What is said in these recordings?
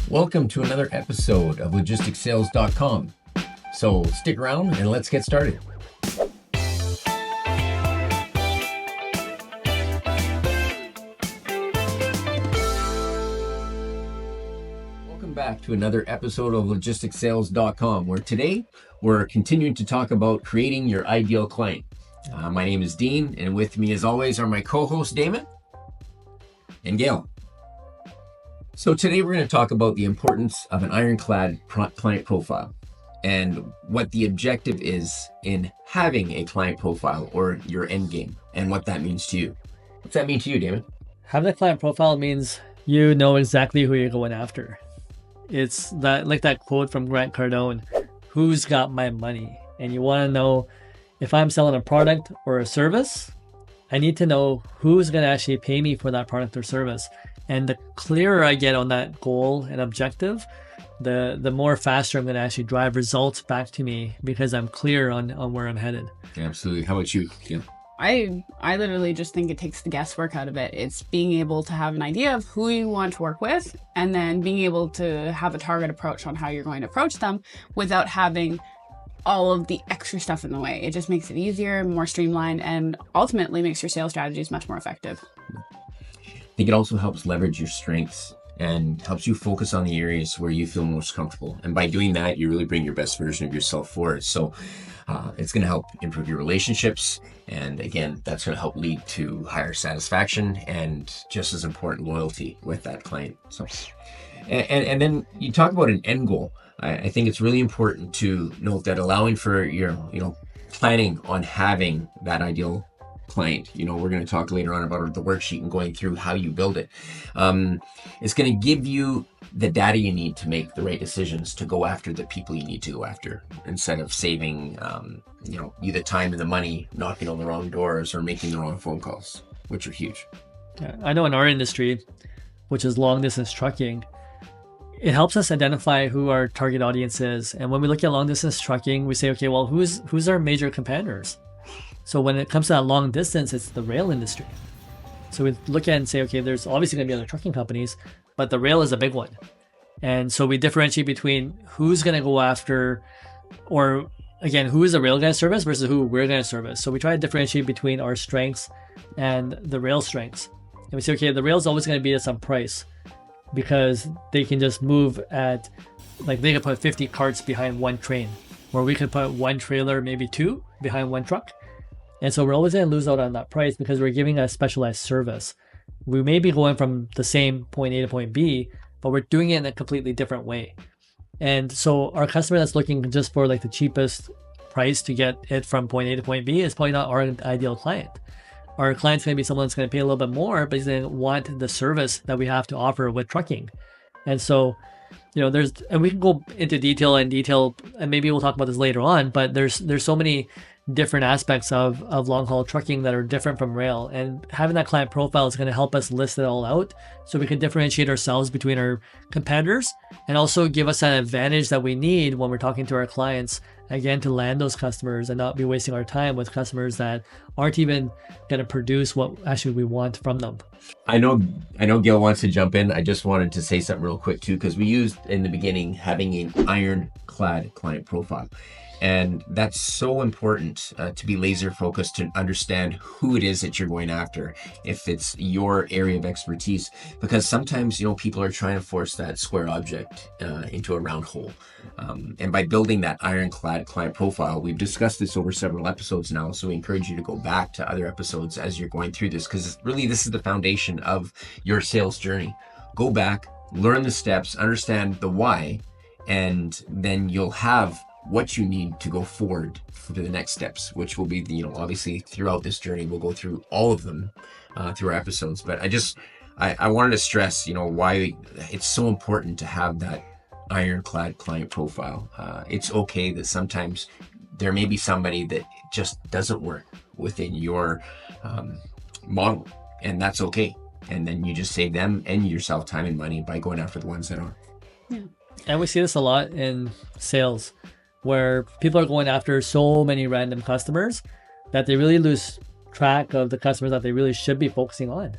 Welcome to another episode of logisticsales.com. So stick around and let's get started. Welcome back to another episode of logisticsales.com, where today we're continuing to talk about creating your ideal client. My name is Dean, and with me as always are my co-hosts Damon and Gail. So today we're going to talk about the importance of an ironclad client profile and what the objective is in having a client profile or your end game and what that means to you. What's that mean to you, Damon? Having a client profile means you know exactly who you're going after. It's that, like that quote from Grant Cardone, who's got my money? And you want to know, if I'm selling a product or a service, I need to know who's going to actually pay me for that product or service. And the clearer I get on that goal and objective, the more faster I'm going to actually drive results back to me because I'm clear on where I'm headed. Absolutely. How about you, Gail? I literally just think it takes the guesswork out of it. It's being able to have an idea of who you want to work with and then being able to have a target approach on how you're going to approach them without having all of the extra stuff in the way. It just makes it easier, more streamlined, and ultimately makes your sales strategies much more effective. I think it also helps leverage your strengths and helps you focus on the areas where you feel most comfortable. And by doing that, you really bring your best version of yourself forward. So it's going to help improve your relationships. And again, that's going to help lead to higher satisfaction and, just as important, loyalty with that client. So, and then you talk about an end goal. I think it's really important to note that allowing for your, planning on having that ideal client. We're going to talk later on about the worksheet and going through how you build it. It's going to give you the data you need to make the right decisions to go after the people you need to go after, instead of saving, you the time and the money knocking on the wrong doors or making the wrong phone calls, which are huge. Yeah, I know in our industry, which is long distance trucking, it helps us identify who our target audience is. And when we look at long distance trucking, we say, okay, well, who's our major competitors? So when it comes to that long distance, it's the rail industry. So we look at it and say, okay, there's obviously going to be other trucking companies, but the rail is a big one. And so we differentiate between who's going to go after, or again, who is a rail going to service versus who we're going to service. So we try to differentiate between our strengths and the rail strengths. And we say, okay, the rail is always going to beat us on price because they can just move at, like they could put 50 carts behind one train, where we could put one trailer, maybe two, behind one truck. And so we're always going to lose out on that price because we're giving a specialized service. We may be going from the same point A to point B, but we're doing it in a completely different way. And so our customer that's looking just for like the cheapest price to get it from point A to point B is probably not our ideal client. Our client's going to be someone that's going to pay a little bit more, but he's going to want the service that we have to offer with trucking. And so, and we can go into detail, and maybe we'll talk about this later on, but there's so many different aspects of long haul trucking that are different from rail, and having that client profile is going to help us list it all out so we can differentiate ourselves between our competitors and also give us that advantage that we need when we're talking to our clients, again, to land those customers and not be wasting our time with customers that aren't even going to produce what actually we want from them. I know Gail wants to jump in. I just wanted to say something real quick too, because we used in the beginning having an ironclad client profile. And that's so important to be laser focused, to understand who it is that you're going after, if it's your area of expertise, because sometimes, people are trying to force that square object into a round hole. And by building that ironclad client profile, we've discussed this over several episodes now. So we encourage you to go back to other episodes as you're going through this, because really this is the foundation of your sales journey. Go back, learn the steps, understand the why, and then you'll have what you need to go forward to the next steps, which will be, obviously throughout this journey, we'll go through all of them through our episodes. But I wanted to stress, why it's so important to have that ironclad client profile. It's okay that sometimes there may be somebody that just doesn't work within your model, and that's okay. And then you just save them and yourself time and money by going after the ones that are. Yeah. And we see this a lot in sales, where people are going after so many random customers that they really lose track of the customers that they really should be focusing on.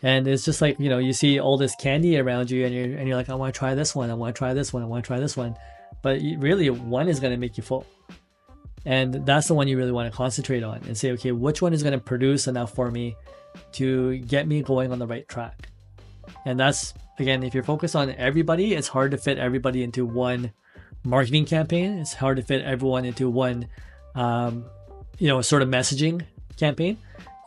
And it's just like, you see all this candy around you, and you're like, I want to try this one, I want to try this one, I want to try this one. But really, one is going to make you full. And that's the one you really want to concentrate on and say, okay, which one is going to produce enough for me to get me going on the right track? And that's, again, if you're focused on everybody, it's hard to fit everybody into one marketing campaign. It's hard to fit everyone into one, sort of messaging campaign.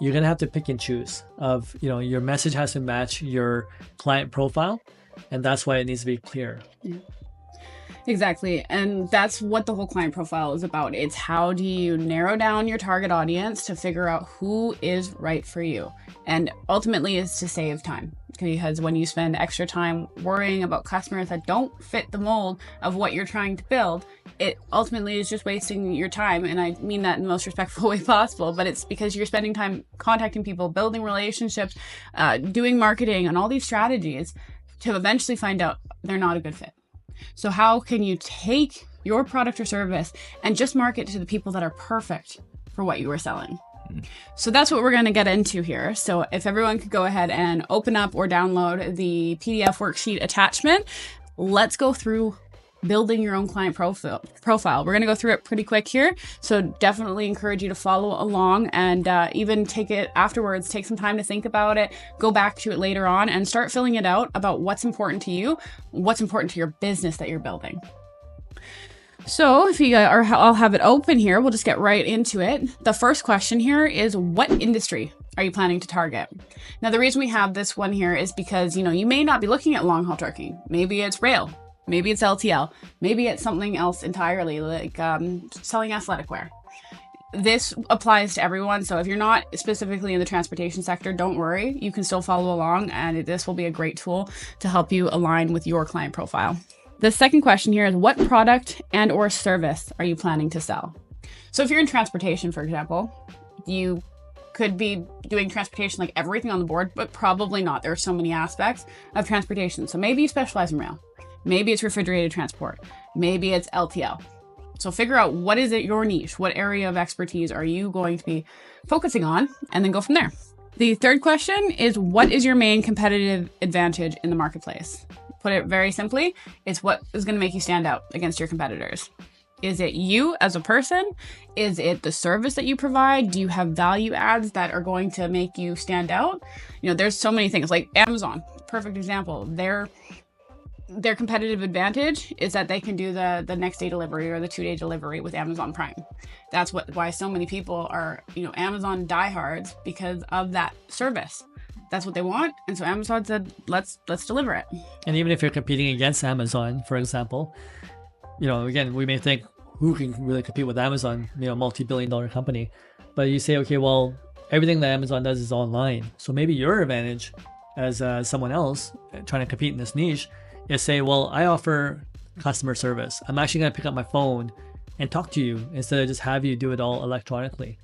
You're going to have to pick and choose of, your message has to match your client profile. And that's why it needs to be clear. Yeah. Exactly. And that's what the whole client profile is about. It's how do you narrow down your target audience to figure out who is right for you. And ultimately is to save time. Because when you spend extra time worrying about customers that don't fit the mold of what you're trying to build, it ultimately is just wasting your time. And I mean that in the most respectful way possible, but it's because you're spending time contacting people, building relationships, doing marketing and all these strategies to eventually find out they're not a good fit. So how can you take your product or service and just market to the people that are perfect for what you are selling? So that's what we're going to get into here. So if everyone could go ahead and open up or download the PDF worksheet attachment, let's go through building your own client profile. We're going to go through it pretty quick here. So definitely encourage you to follow along and even take it afterwards, take some time to think about it, go back to it later on and start filling it out about what's important to you, what's important to your business that you're building. So if you are, I'll have it open here. We'll just get right into it. The first question here is, what industry are you planning to target? Now, the reason we have this one here is because, you may not be looking at long haul trucking. Maybe it's rail. Maybe it's LTL. Maybe it's something else entirely, like selling athletic wear. This applies to everyone. So if you're not specifically in the transportation sector, don't worry. You can still follow along, and this will be a great tool to help you align with your client profile. The second question here is, what product and or service are you planning to sell? So if you're in transportation, for example, you could be doing transportation like everything on the board, but probably not. There are so many aspects of transportation. So maybe you specialize in rail. Maybe it's refrigerated transport. Maybe it's LTL. So figure out, what is it, your niche? What area of expertise are you going to be focusing on? And then go from there. The third question is, what is your main competitive advantage in the marketplace? Put it very simply, it's what is going to make you stand out against your competitors. Is it you as a person? Is it the service that you provide? Do you have value adds that are going to make you stand out? There's so many things, like Amazon, perfect example. Their competitive advantage is that they can do the next day delivery or the 2-day delivery with Amazon Prime. That's why so many people are, Amazon diehards, because of that service. That's what they want. And so Amazon said, let's deliver it. And even if you're competing against Amazon, for example, again, we may think, who can really compete with Amazon, multi-billion-dollar company. But you say, okay, well, everything that Amazon does is online. So maybe your advantage as someone else trying to compete in this niche is say, well, I offer customer service. I'm actually going to pick up my phone and talk to you instead of just have you do it all electronically.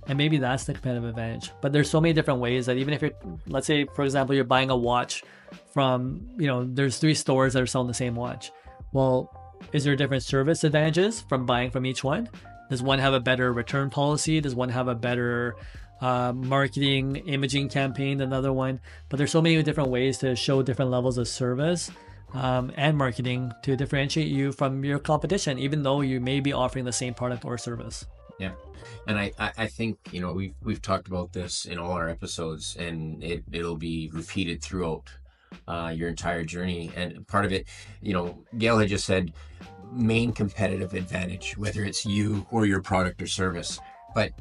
And maybe that's the competitive advantage. But there's so many different ways that even if you're, let's say, for example, you're buying a watch from, there's 3 stores that are selling the same watch. Well, is there different service advantages from buying from each one? Does one have a better return policy? Does one have a better marketing imaging campaign than another one? But there's so many different ways to show different levels of service and marketing to differentiate you from your competition, even though you may be offering the same product or service. Yeah. And I think, we've talked about this in all our episodes, and it'll be repeated throughout your entire journey. And part of it, Gail had just said, main competitive advantage, whether it's you or your product or service. But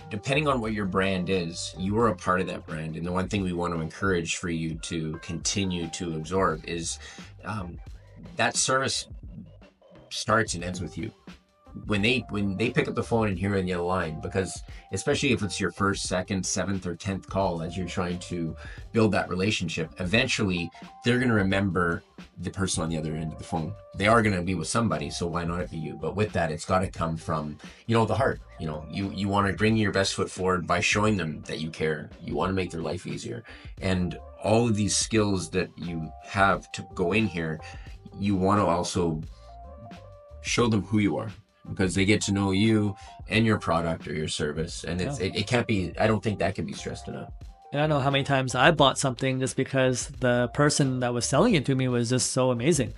depending on what your brand is, you are a part of that brand. And the one thing we want to encourage for you to continue to absorb is that service starts and ends with you. When they pick up the phone and hear on the other line, because especially if it's your first, second, 7th, or 10th call as you're trying to build that relationship, eventually they're going to remember the person on the other end of the phone. They are going to be with somebody, so why not it be you? But with that, it's got to come from, the heart. You want to bring your best foot forward by showing them that you care. You want to make their life easier. And all of these skills that you have to go in here, you want to also show them who you are, because they get to know you and your product or your service. And it can't be, I don't think that can be stressed enough. And I don't know how many times I bought something just because the person that was selling it to me was just so amazing.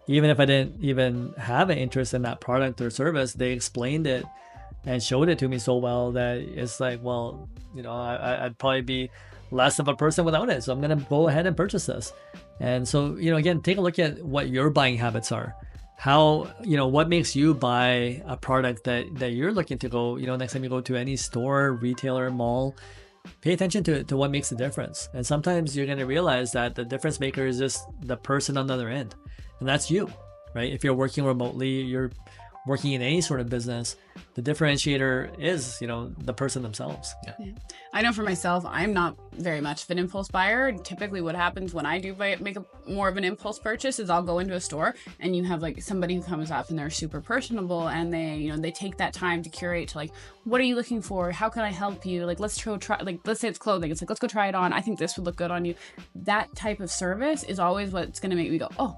Even if I didn't even have an interest in that product or service, they explained it and showed it to me so well that it's like, well, I'd probably be less of a person without it. So I'm going to go ahead and purchase this. And so, again, take a look at what your buying habits are. How, what makes you buy a product that you're looking to go, next time you go to any store, retailer, mall, pay attention to what makes the difference. And sometimes you're going to realize that the difference maker is just the person on the other end. And that's you, right? If you're working remotely, you're working in any sort of business, the differentiator is, the person themselves. Yeah. I know for myself, I'm not very much of an impulse buyer. Typically what happens when I do make more of an impulse purchase is I'll go into a store and you have like somebody who comes up and they're super personable and they take that time to curate to like, what are you looking for? How can I help you? Like, let's try, like, let's say it's clothing. It's like, let's go try it on. I think this would look good on you. That type of service is always what's going to make me go, oh,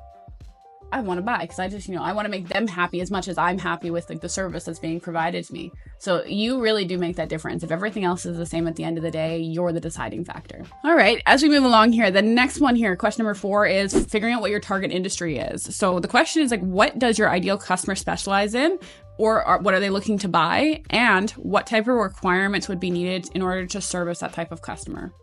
I want to buy, because I just, I want to make them happy as much as I'm happy with like the service that's being provided to me. So you really do make that difference. If everything else is the same at the end of the day, you're the deciding factor. All right, as we move along here, the next one here, question number 4 is figuring out what your target industry is. So the question is like, what does your ideal customer specialize in? Or what are they looking to buy? And what type of requirements would be needed in order to service that type of customer?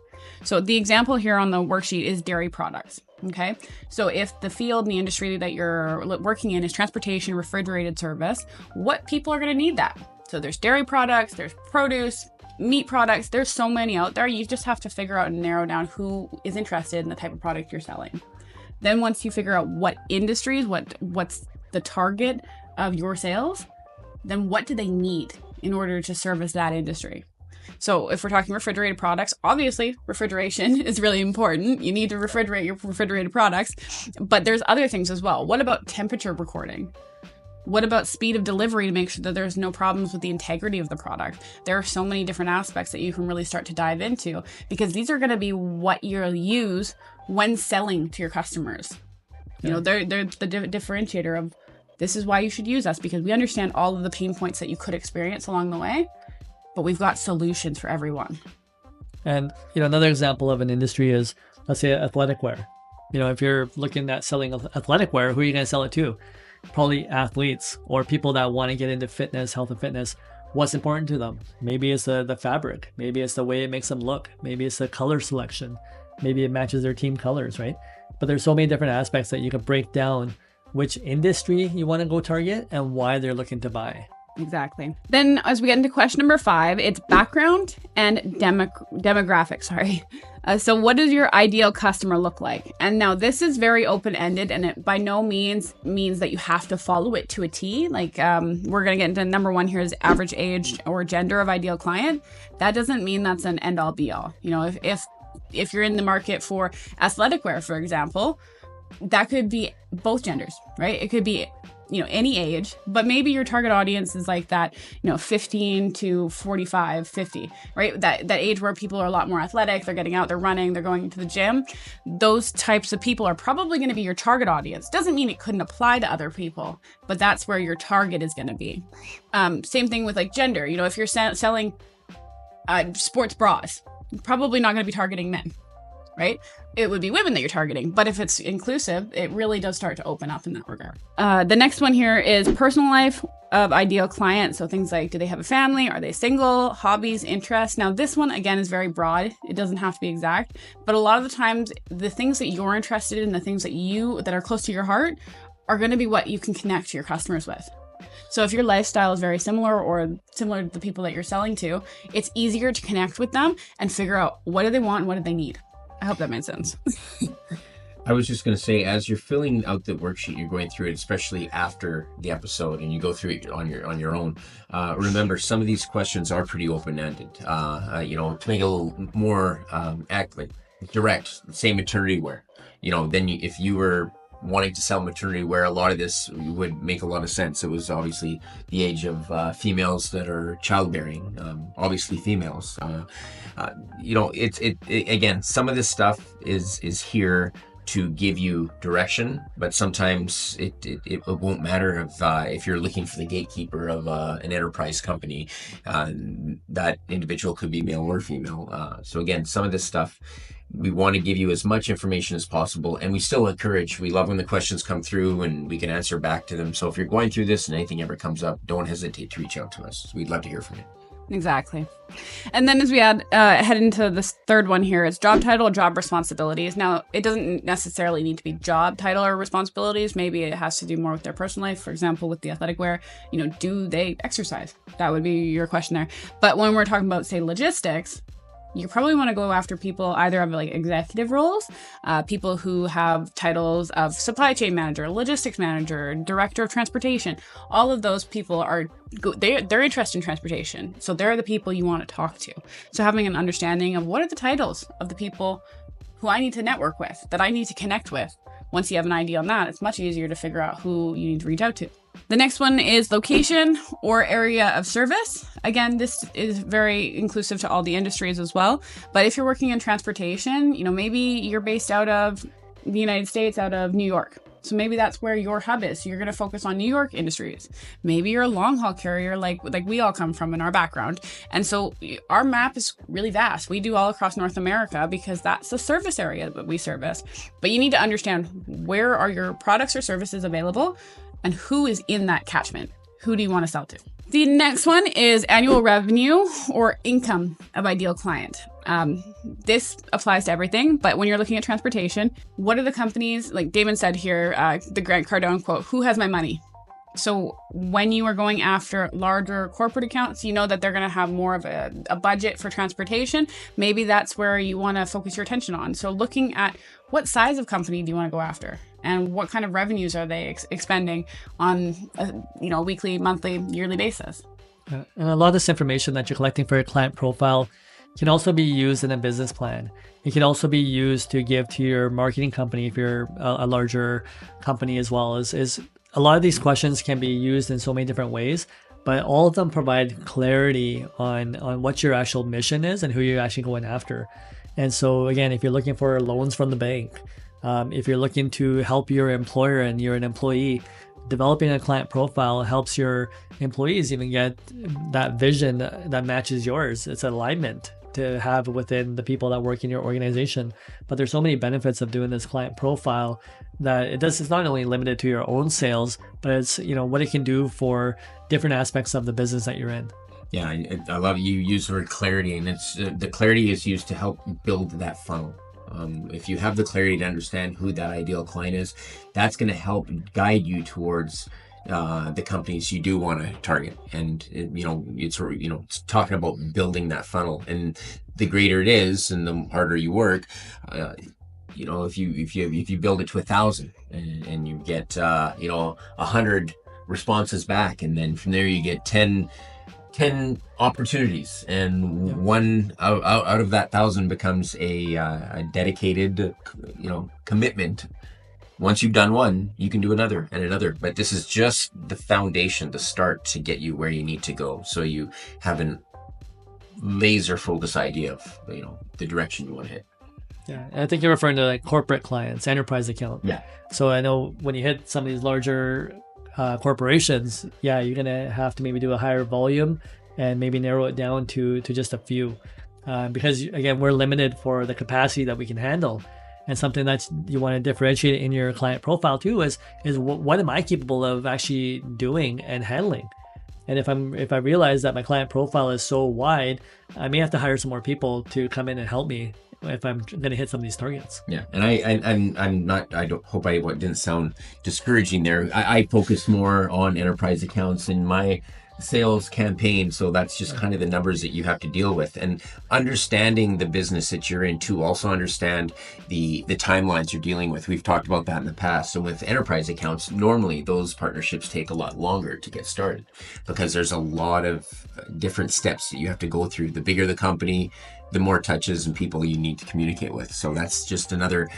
So the example here on the worksheet is dairy products. Okay, so if the field and the industry that you're working in is transportation, refrigerated service, what people are going to need that? So there's dairy products, there's produce, meat products, there's so many out there. You just have to figure out and narrow down who is interested in the type of product you're selling. Then once you figure out what industries, what's the target of your sales, then what do they need in order to service that industry? So if we're talking refrigerated products, obviously refrigeration is really important. You need to refrigerate your refrigerated products, but there's other things as well. What about temperature recording? What about speed of delivery to make sure that there's no problems with the integrity of the product? There are so many different aspects that you can really start to dive into, because these are going to be what you'll use when selling to your customers. They're the differentiator of, this is why you should use us, because we understand all of the pain points that you could experience along the way, but we've got solutions for everyone. And, another example of an industry is, let's say, athletic wear. If you're looking at selling athletic wear, who are you going to sell it to? Probably athletes or people that want to get into fitness, health and fitness. What's important to them? Maybe it's the fabric. Maybe it's the way it makes them look. Maybe it's the color selection. Maybe it matches their team colors, right? But there's so many different aspects that you can break down which industry you want to go target and why they're looking to buy. Exactly. Then as we get into question number 5, it's background and demographics. So what does your ideal customer look like? And now this is very open-ended, and it by no means means that you have to follow it to a T. Like we're going to get into number 1 here is average age or gender of ideal client. That doesn't mean that's an end-all be-all. If you're in the market for athletic wear, for example, that could be both genders, right? It could be any age, but maybe your target audience is like that, 15 to 45, 50, right? That age where people are a lot more athletic, they're getting out, they're running, they're going to the gym. Those types of people are probably going to be your target audience. Doesn't mean it couldn't apply to other people, but that's where your target is going to be. Same thing with like gender. If you're selling sports bras, probably not going to be targeting men, right? It would be women that you're targeting, but if it's inclusive, it really does start to open up in that regard. The next one here is personal life of ideal client. So things like, do they have a family? Are they single? Hobbies, interests? Now this one, again, is very broad. It doesn't have to be exact, but a lot of the times the things that you're interested in, the things that are close to your heart are going to be what you can connect to your customers with. So if your lifestyle is very similar or similar to the people that you're selling to, it's easier to connect with them and figure out what do they want and what do they need. I hope that made sense. I was just going to say, as you're filling out the worksheet, you're going through it, especially after the episode, and you go through it on your own. Remember, some of these questions are pretty open-ended. To make it a little more direct, say maternity wear. Then if you were wanting to sell maternity wear, a lot of this would make a lot of sense. It was obviously the age of females that are childbearing, obviously females. Again, some of this stuff is here to give you direction, but sometimes it won't matter if you're looking for the gatekeeper of an enterprise company. That individual could be male or female. So again, some of this stuff, we want to give you as much information as possible, and we still encourage, we love when the questions come through and we can answer back to them. So if you're going through this and anything ever comes up, don't hesitate to reach out to us. We'd love to hear from you. Exactly. And then as we head into this third one here, it's job title, job responsibilities. Now, it doesn't necessarily need to be job title or responsibilities. Maybe it has to do more with their personal life. For example, with the athletic wear, do they exercise? That would be your question there. But when we're talking about, say, logistics, you probably want to go after people either of like executive roles, people who have titles of supply chain manager, logistics manager, director of transportation. All of those people they're interested in transportation. So they're the people you want to talk to. So having an understanding of what are the titles of the people who I need to network with, that I need to connect with. Once you have an idea on that, it's much easier to figure out who you need to reach out to. The next one is location or area of service. Again, this is very inclusive to all the industries as well. But if you're working in transportation, maybe you're based out of the United States, out of New York. So maybe that's where your hub is. So you're going to focus on New York industries. Maybe you're a long haul carrier like we all come from in our background. And so our map is really vast. We do all across North America because that's the service area that we service. But you need to understand, where are your products or services available and who is in that catchment? Who do you want to sell to? The next one is annual revenue or income of ideal client. This applies to everything, but when you're looking at transportation, what are the companies, like Damon said here, the Grant Cardone quote, who has my money? So when you are going after larger corporate accounts, you know that they're going to have more of a budget for transportation. Maybe that's where you want to focus your attention on. So looking at what size of company do you want to go after? And what kind of revenues are they expending on a weekly, monthly, yearly basis? And a lot of this information that you're collecting for your client profile can also be used in a business plan. It can also be used to give to your marketing company if you're a larger company as well. Is a lot of these questions can be used in so many different ways, but all of them provide clarity on what your actual mission is and who you're actually going after. And so again, if you're looking for loans from the bank, if you're looking to help your employer and you're an employee, developing a client profile helps your employees even get that vision that matches yours. It's alignment to have within the people that work in your organization. But there's so many benefits of doing this client profile that it's not only limited to your own sales, but it's what it can do for different aspects of the business that you're in. Yeah, I love you use the word clarity, and it's the clarity is used to help build that funnel. If you have the clarity to understand who that ideal client is, that's going to help guide you towards the companies you do want to target. And it's talking about building that funnel. And the greater it is, and the harder you work, if you build it to 1,000 and you get 100 responses back, and then from there you get 10 opportunities, and one out of that 1,000 becomes a dedicated commitment. Once you've done one, you can do another and another, but this is just the foundation, the start to get you where you need to go, so you have a laser focus idea of the direction you want to hit. Yeah, and I think you're referring to like corporate clients, enterprise account. Yeah. So I know when you hit some of these larger corporations, you're gonna have to maybe do a higher volume and maybe narrow it down to just a few, because again, we're limited for the capacity that we can handle. And something that you want to differentiate in your client profile too is what am I capable of actually doing and handling? And if I realize that my client profile is so wide, I may have to hire some more people to come in and help me if I'm going to hit some of these targets. Yeah, and I'm not. I don't hope I didn't sound discouraging there. I focus more on enterprise accounts in my sales campaign, so that's just kind of the numbers that you have to deal with, and understanding the business that you're in to also understand the timelines you're dealing with. We've talked about that in the past. So with enterprise accounts, normally those partnerships take a lot longer to get started because there's a lot of different steps that you have to go through. The bigger the company, the more touches and people you need to communicate with. So that's just another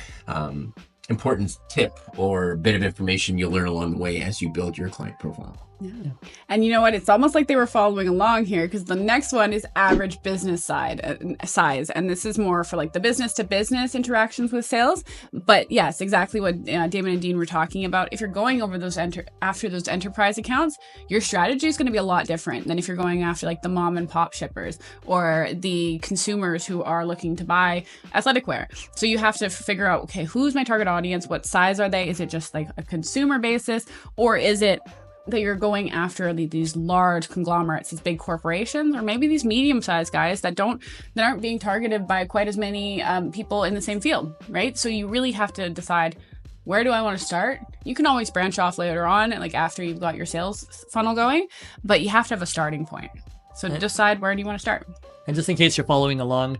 important tip or bit of information you'll learn along the way as you build your client profile. Yeah. And you know what? It's almost like they were following along here, because the next one is average business size. And this is more for like the business to business interactions with sales. But yes, exactly what Damon and Dean were talking about. If you're going over those after those enterprise accounts, your strategy is going to be a lot different than if you're going after like the mom and pop shippers or the consumers who are looking to buy athletic wear. So you have to figure out, okay, who's my target audience? What size are they? Is it just like a consumer basis, or is it that you're going after these large conglomerates, these big corporations, or maybe these medium-sized guys that aren't being targeted by quite as many people in the same field, right? So you really have to decide, where do I want to start? You can always branch off later on, like after you've got your sales funnel going, but you have to have a starting point. So decide, where do you want to start? And just in case you're following along,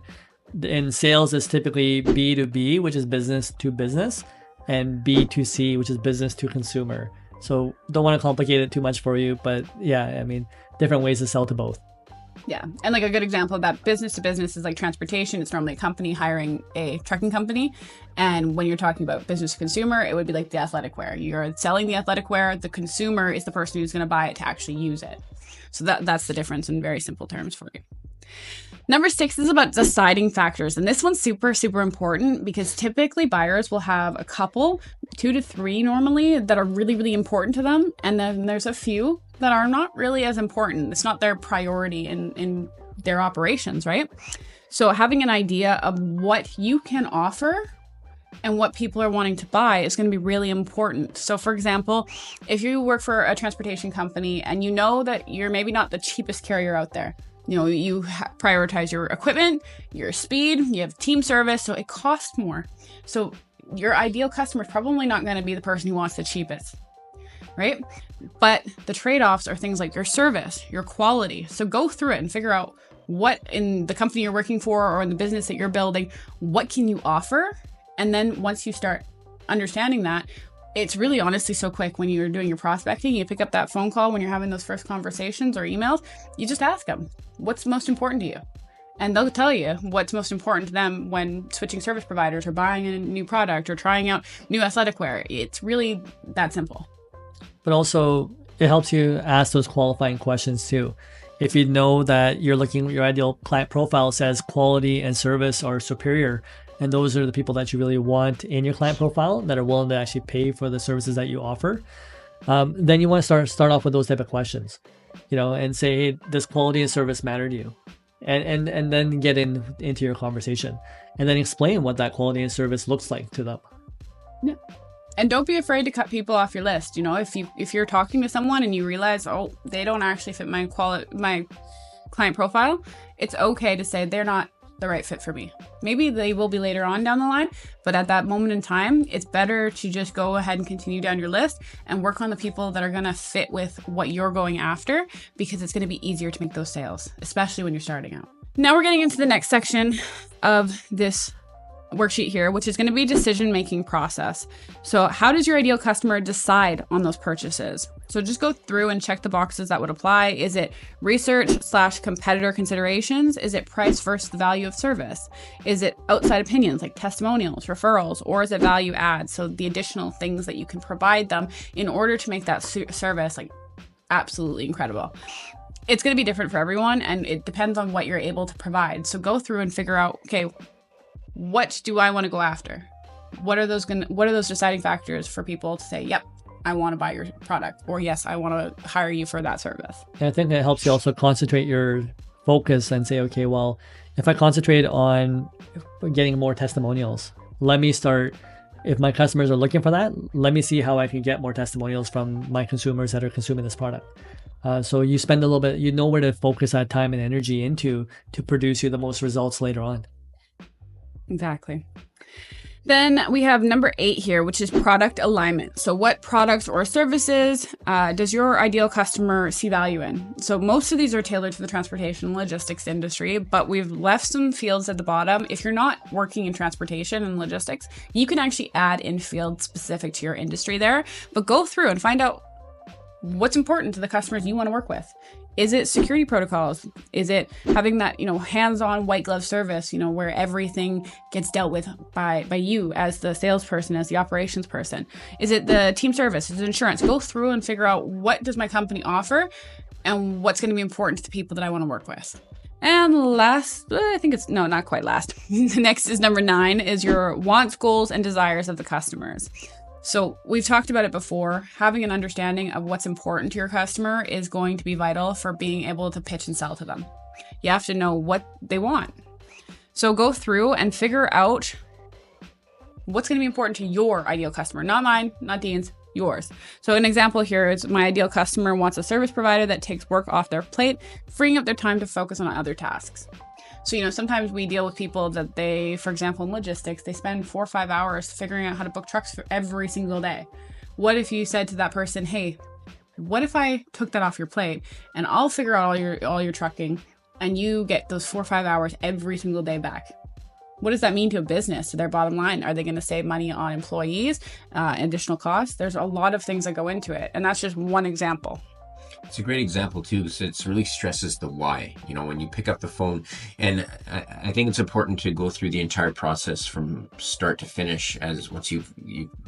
in sales is typically B2B, which is business to business, and B2C, which is business to consumer. So don't want to complicate it too much for you, but yeah, I mean, different ways to sell to both. Yeah. And like a good example of that business to business is like transportation. It's normally a company hiring a trucking company. And when you're talking about business to consumer, it would be like the athletic wear. You're selling the athletic wear. The consumer is the person who's going to buy it to actually use it. So that's the difference in very simple terms for you. Number 6 is about deciding factors. And this one's super, super important, because typically buyers will have a couple, 2 to 3 normally, that are really, really important to them. And then there's a few that are not really as important. It's not their priority in their operations, right? So having an idea of what you can offer and what people are wanting to buy is going to be really important. So for example, if you work for a transportation company and you know that you're maybe not the cheapest carrier out there, you know, you prioritize your equipment, your speed, you have team service, so it costs more. So your ideal customer is probably not going to be the person who wants the cheapest, right? But the trade-offs are things like your service, your quality. So go through it and figure out what in the company you're working for or in the business that you're building, what can you offer? And then once you start understanding that, it's really honestly so quick when you're doing your prospecting. You pick up that phone call when you're having those first conversations or emails. You just ask them, what's most important to you? And they'll tell you what's most important to them when switching service providers or buying a new product or trying out new athletic wear. It's really that simple. But also, it helps you ask those qualifying questions too. If you know that you're looking at your ideal client profile says quality and service are superior, and those are the people that you really want in your client profile that are willing to actually pay for the services that you offer, then you want to start off with those type of questions, you know, and say, hey, does quality and service matter to you? And then get into your conversation and then explain what that quality and service looks like to them. Yeah. And don't be afraid to cut people off your list. You know, if you're talking to someone and you realize, oh, they don't actually fit my client profile, it's okay to say they're not the right fit for me. Maybe they will be later on down the line, but at that moment in time, it's better to just go ahead and continue down your list and work on the people that are going to fit with what you're going after, because it's going to be easier to make those sales, especially when you're starting out. Now we're getting into the next section of this worksheet here, which is going to be decision-making process. So how does your ideal customer decide on those purchases? So just go through and check the boxes that would apply. Is it research/competitor considerations? Is it price versus the value of service? Is it outside opinions like testimonials, referrals, or is it value add? So the additional things that you can provide them in order to make that service like absolutely incredible. It's going to be different for everyone, and it depends on what you're able to provide. So go through and figure out, okay, what do I want to go after? What are those deciding factors for people to say, yep, I want to buy your product, or yes, I want to hire you for that service? And I think it helps you also concentrate your focus and say, okay, well, if I concentrate on getting more testimonials, let me start, if my customers are looking for that, let me see how I can get more testimonials from my consumers that are consuming this product. So you spend a little bit, you know where to focus that time and energy into to produce you the most results later on. Exactly. Then we have number 8 here, which is product alignment. So what products or services does your ideal customer see value in? So most of these are tailored to the transportation and logistics industry, but we've left some fields at the bottom. If you're not working in transportation and logistics, you can actually add in fields specific to your industry there, but go through and find out what's important to the customers you want to work with? Is it security protocols? Is it having that, hands-on white glove service, where everything gets dealt with by you as the salesperson, as the operations person? Is it the team service? Is it insurance? Go through and figure out, what does my company offer and what's going to be important to the people that I want to work with. And last, I think it's, no, not quite last. The next is number 9, is your wants, goals, and desires of the customers. So we've talked about it before. Having an understanding of what's important to your customer is going to be vital for being able to pitch and sell to them. You have to know what they want. So go through and figure out what's going to be important to your ideal customer. Not mine, not Dean's, yours. So an example here is, my ideal customer wants a service provider that takes work off their plate, freeing up their time to focus on other tasks. So, sometimes we deal with people that they, for example, in logistics, they spend 4 or 5 hours figuring out how to book trucks for every single day. What if you said to that person, hey, what if I took that off your plate and I'll figure out all your trucking and you get those 4 or 5 hours every single day back? What does that mean to a business, to their bottom line? Are they going to save money on employees, additional costs? There's a lot of things that go into it. And that's just one example. It's a great example too, because it really stresses the why, when you pick up the phone. And I think it's important to go through the entire process from start to finish, as once you've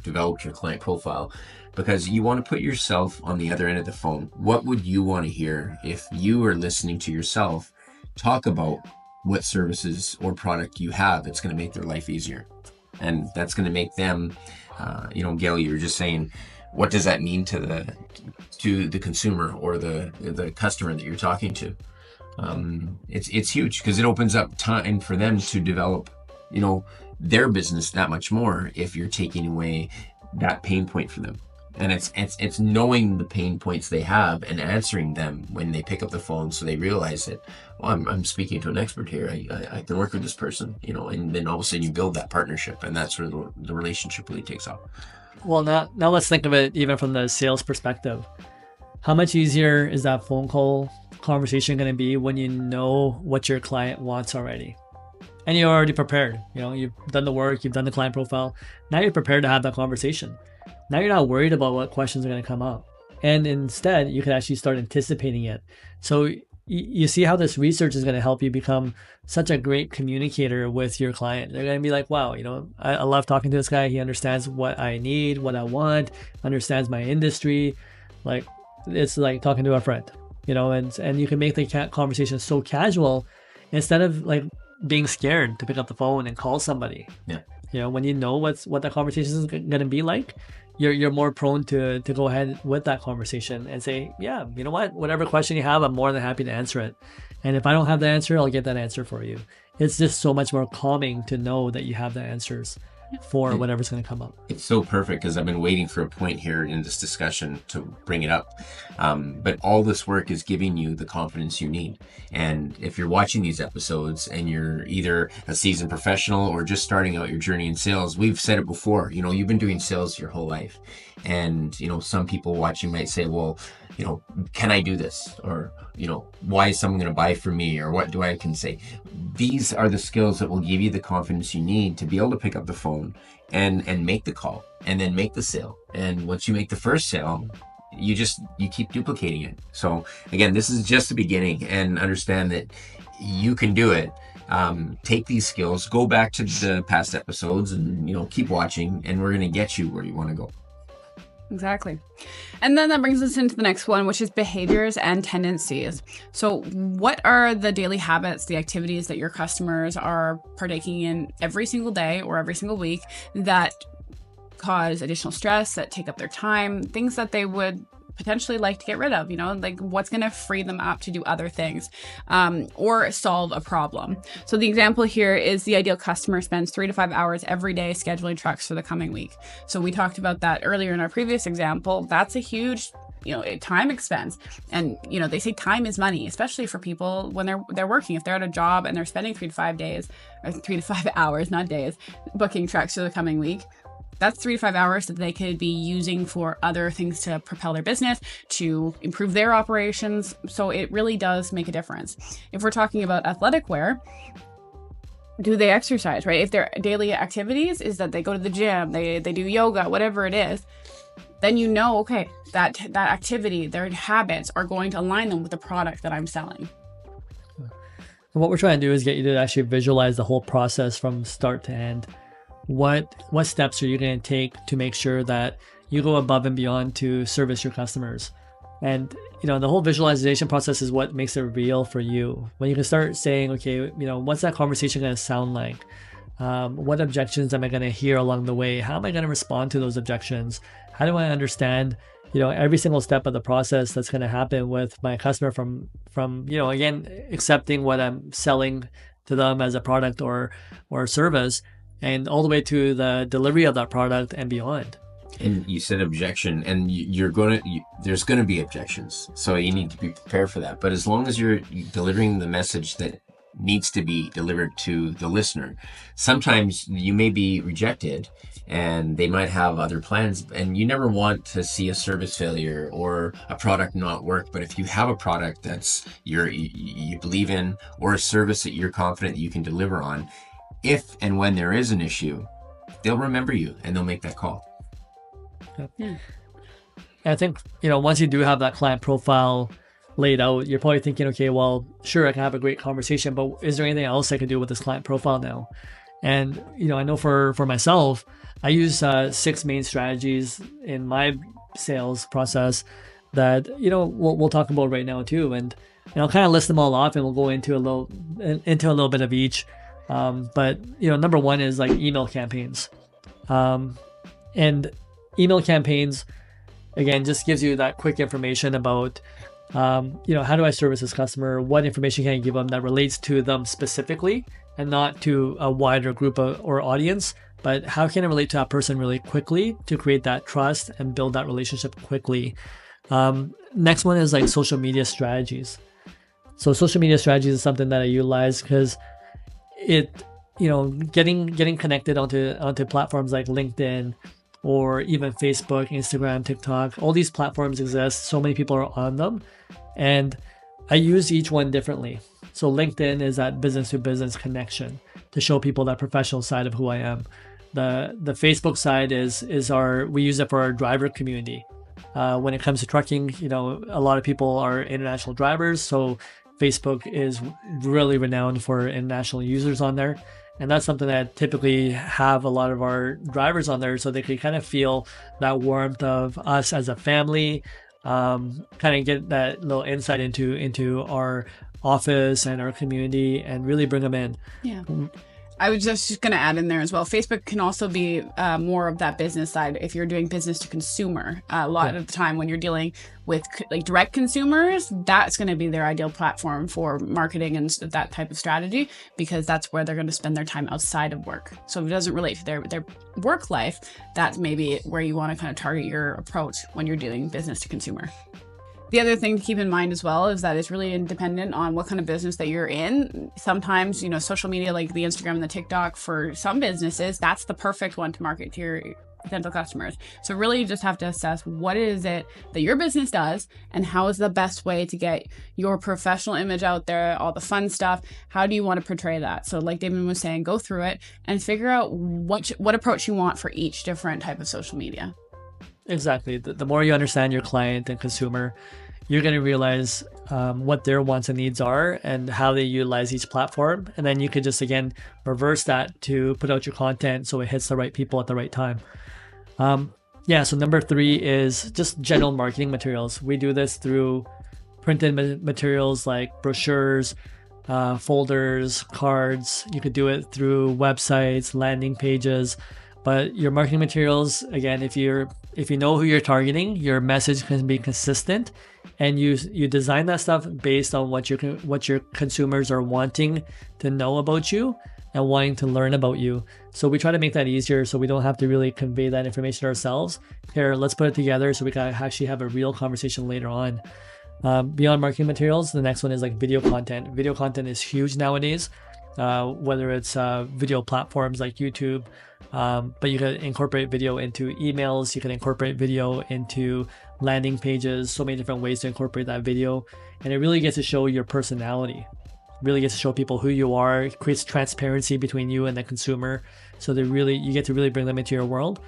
developed your client profile, because you want to put yourself on the other end of the phone. What would you want to hear if you were listening to yourself talk about what services or product you have that's going to make their life easier? And that's going to make them, Gail, you were just saying, what does that mean to the consumer or the customer that you're talking to? It's huge, because it opens up time for them to develop, their business that much more if you're taking away that pain point for them. And it's knowing the pain points they have and answering them when they pick up the phone, so they realize that, well, I'm speaking to an expert here. I can work with this person, and then all of a sudden you build that partnership, and that's where the relationship really takes off. Well, now let's think of it even from the sales perspective. How much easier is that phone call conversation going to be when you know what your client wants already? And you're already prepared. You've done the work, you've done the client profile. Now you're prepared to have that conversation. Now you're not worried about what questions are going to come up. And instead, you can actually start anticipating it. So you see how this research is going to help you become such a great communicator with your client. They're going to be like, wow, I love talking to this guy. He understands what I need, what I want, understands my industry. Like, it's like talking to a friend, and you can make the conversation so casual instead of like being scared to pick up the phone and call somebody. Yeah. When you know what that conversation is going to be like, you're more prone to go ahead with that conversation and say, yeah, you know what, whatever question you have, I'm more than happy to answer it. And if I don't have the answer, I'll get that answer for you. It's just so much more calming to know that you have the answers for whatever's going to come up. It's so perfect, because I've been waiting for a point here in this discussion to bring it up. But all this work is giving you the confidence you need. And if you're watching these episodes and you're either a seasoned professional or just starting out your journey in sales, we've said it before, you've been doing sales your whole life. And, some people watching might say, well, can I do this? Or, why is someone going to buy from me? Or what do I can say? These are the skills that will give you the confidence you need to be able to pick up the phone and make the call and then make the sale. And once you make the first sale, you keep duplicating it. So again, this is just the beginning, and understand that you can do it. Take these skills, go back to the past episodes, and, keep watching, and we're going to get you where you want to go. Exactly. And then that brings us into the next one, which is behaviors and tendencies. So what are the daily habits, the activities that your customers are partaking in every single day or every single week that cause additional stress, that take up their time, things that they would potentially like to get rid of, like what's going to free them up to do other things, or solve a problem. So the example here is the ideal customer spends 3 to 5 hours every day scheduling trucks for the coming week. So we talked about that earlier in our previous example. That's a huge time expense. And, they say time is money, especially for people when they're working. If they're at a job and they're spending 3 to 5 days, or 3 to 5 hours, not days, booking trucks for the coming week, that's 3 to 5 hours that they could be using for other things to propel their business, to improve their operations. So it really does make a difference. If we're talking about athletic wear, do they exercise, right? If their daily activities is that they go to the gym, they do yoga, whatever it is, then you know, okay, that activity, their habits are going to align them with the product that I'm selling. And what we're trying to do is get you to actually visualize the whole process from start to end. What steps are you going to take to make sure that you go above and beyond to service your customers? And the whole visualization process is what makes it real for you. When you can start saying, okay, what's that conversation going to sound like? What objections am I going to hear along the way? How am I going to respond to those objections? How do I understand, every single step of the process that's going to happen with my customer from again, accepting what I'm selling to them as a product or service, and all the way to the delivery of that product and beyond. And you said objection, and there's going to be objections. So you need to be prepared for that. But as long as you're delivering the message that needs to be delivered to the listener, sometimes you may be rejected and they might have other plans, and you never want to see a service failure or a product not work. But if you have a product that's you believe in, or a service that you're confident that you can deliver on, if and when there is an issue, they'll remember you and they'll make that call. Yeah. I think, once you do have that client profile laid out, you're probably thinking, okay, well, sure, I can have a great conversation, but is there anything else I can do with this client profile now? And, I know for myself, I use 6 main strategies in my sales process that, we'll talk about right now too. And I'll kind of list them all off, and we'll go into a little bit of each. But, number 1 is like email campaigns. And email campaigns, again, just gives you that quick information about, how do I service this customer? What information can I give them that relates to them specifically and not to a wider group or audience, but how can I relate to that person really quickly to create that trust and build that relationship quickly? Next one is like social media strategies. So social media strategies is something that I utilize because it, getting connected onto platforms like LinkedIn, or even Facebook, Instagram, TikTok. All these platforms exist. So many people are on them. And I use each one differently. So LinkedIn is that business to business connection to show people that professional side of who I am. The Facebook side we use it for our driver community. When it comes to trucking, a lot of people are international drivers. So Facebook is really renowned for international users on there. And that's something that typically have a lot of our drivers on there, so they can kind of feel that warmth of us as a family, kind of get that little insight into our office and our community, and really bring them in. Yeah. I was just going to add in there as well. Facebook can also be more of that business side if you're doing business to consumer. A lot of the time when you're dealing with like direct consumers, that's going to be their ideal platform for marketing and that type of strategy, because that's where they're going to spend their time outside of work. So if it doesn't relate to their work life, that's maybe where you want to kind of target your approach when you're doing business to consumer. The other thing to keep in mind as well is that it's really dependent on what kind of business that you're in. Sometimes, social media like the Instagram and the TikTok, for some businesses, that's the perfect one to market to your potential customers. So really you just have to assess what is it that your business does and how is the best way to get your professional image out there, all the fun stuff. How do you want to portray that? So like Damon was saying, go through it and figure out what approach you want for each different type of social media. Exactly. The more you understand your client and consumer, you're going to realize what their wants and needs are and how they utilize each platform. And then you could just, again, reverse that to put out your content so it hits the right people at the right time. So number 3 is just general marketing materials. We do this through printed materials like brochures, folders, cards. You could do it through websites, landing pages. But your marketing materials, again, if you know who you're targeting, your message can be consistent, and you design that stuff based on what your consumers are wanting to know about you and wanting to learn about you. So we try to make that easier, so we don't have to really convey that information ourselves. Here, let's put it together so we can actually have a real conversation later on. Beyond marketing materials, the next one is like video content. Video content is huge nowadays, whether it's video platforms like YouTube. But you can incorporate video into emails. You can incorporate video into landing pages. So many different ways to incorporate that video. And it really gets to show your personality. Really gets to show people who you are. It creates transparency between you and the consumer. So you get to really bring them into your world.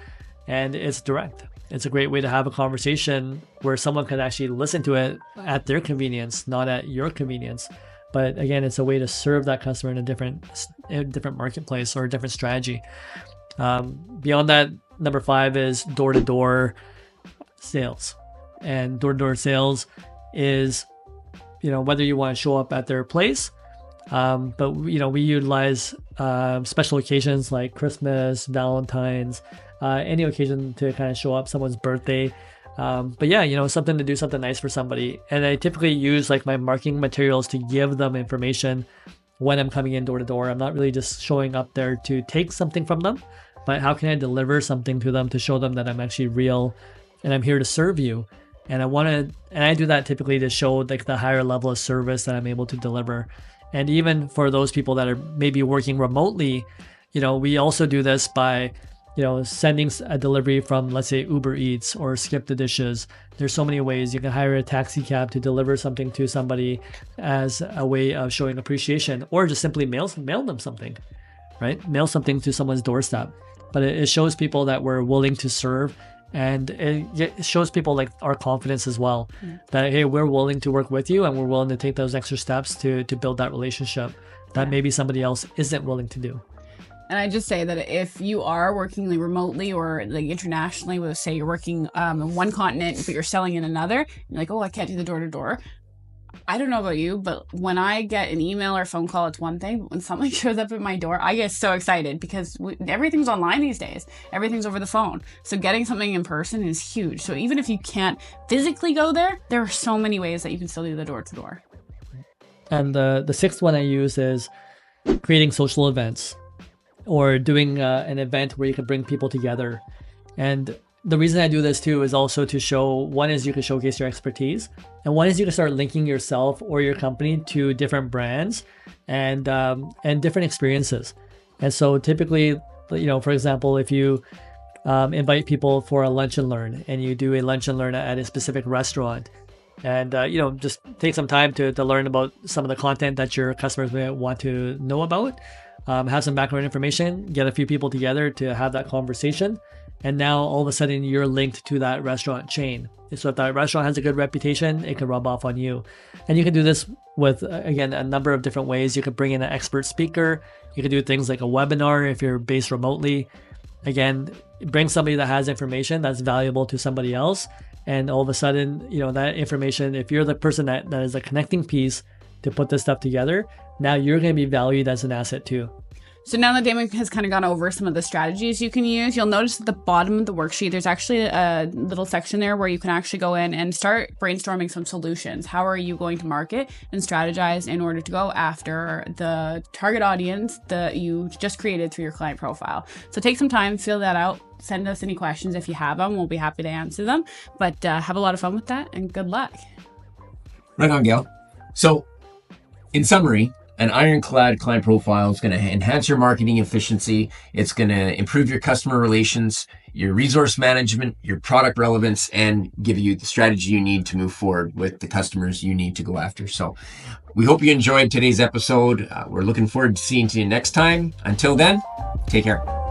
And it's direct. It's a great way to have a conversation where someone can actually listen to it at their convenience, not at your convenience. But again, it's a way to serve that customer in a different marketplace or a different strategy. Beyond that, number 5 is door-to-door sales. And door-to-door sales is, whether you want to show up at their place, but we utilize special occasions like Christmas, Valentine's, any occasion to kind of show up, someone's birthday. But yeah, something to do something nice for somebody. And I typically use like my marketing materials to give them information when I'm coming in door to door. I'm not really just showing up there to take something from them, but how can I deliver something to them to show them that I'm actually real and I'm here to serve you. And I do that typically to show like the higher level of service that I'm able to deliver. And even for those people that are maybe working remotely, we also do this by sending a delivery from, let's say, Uber Eats or Skip the Dishes. There's so many ways. You can hire a taxi cab to deliver something to somebody as a way of showing appreciation, or just simply mail them something, right? Mail something to someone's doorstep. But it shows people that we're willing to serve, and it shows people like our confidence as well, that, hey, we're willing to work with you and we're willing to take those extra steps to build that relationship that maybe somebody else isn't willing to do. And I just say that if you are working like remotely or like internationally, with say you're working in one continent, but you're selling in another, you're like, oh, I can't do the door to door. I don't know about you, but when I get an email or a phone call, it's one thing. But when something shows up at my door, I get so excited because everything's online these days. Everything's over the phone. So getting something in person is huge. So even if you can't physically go there, there are so many ways that you can still do the door to door. And the 6th one I use is creating social events, or doing an event where you can bring people together. And the reason I do this too is also to show, one is you can showcase your expertise, and one is you can start linking yourself or your company to different brands and different experiences. And so typically, for example, if you invite people for a lunch and learn, and you do a lunch and learn at a specific restaurant, and just take some time to learn about some of the content that your customers may want to know about, have some background information, get a few people together to have that conversation. And now all of a sudden you're linked to that restaurant chain. So if that restaurant has a good reputation, it can rub off on you. And you can do this with, again, a number of different ways. You could bring in an expert speaker. You could do things like a webinar if you're based remotely. Again, bring somebody that has information that's valuable to somebody else. And all of a sudden, that information, if you're the person that is a connecting piece to put this stuff together, now you're going to be valued as an asset too. So now that Damon has kind of gone over some of the strategies you can use, you'll notice at the bottom of the worksheet, there's actually a little section there where you can actually go in and start brainstorming some solutions. How are you going to market and strategize in order to go after the target audience that you just created through your client profile? So take some time, fill that out, send us any questions if you have them. We'll be happy to answer them. But have a lot of fun with that, and good luck. Right on, Gail. So, in summary, an ironclad client profile is going to enhance your marketing efficiency. It's going to improve your customer relations, your resource management, your product relevance, and give you the strategy you need to move forward with the customers you need to go after. So we hope you enjoyed today's episode. We're looking forward to seeing you next time. Until then, take care.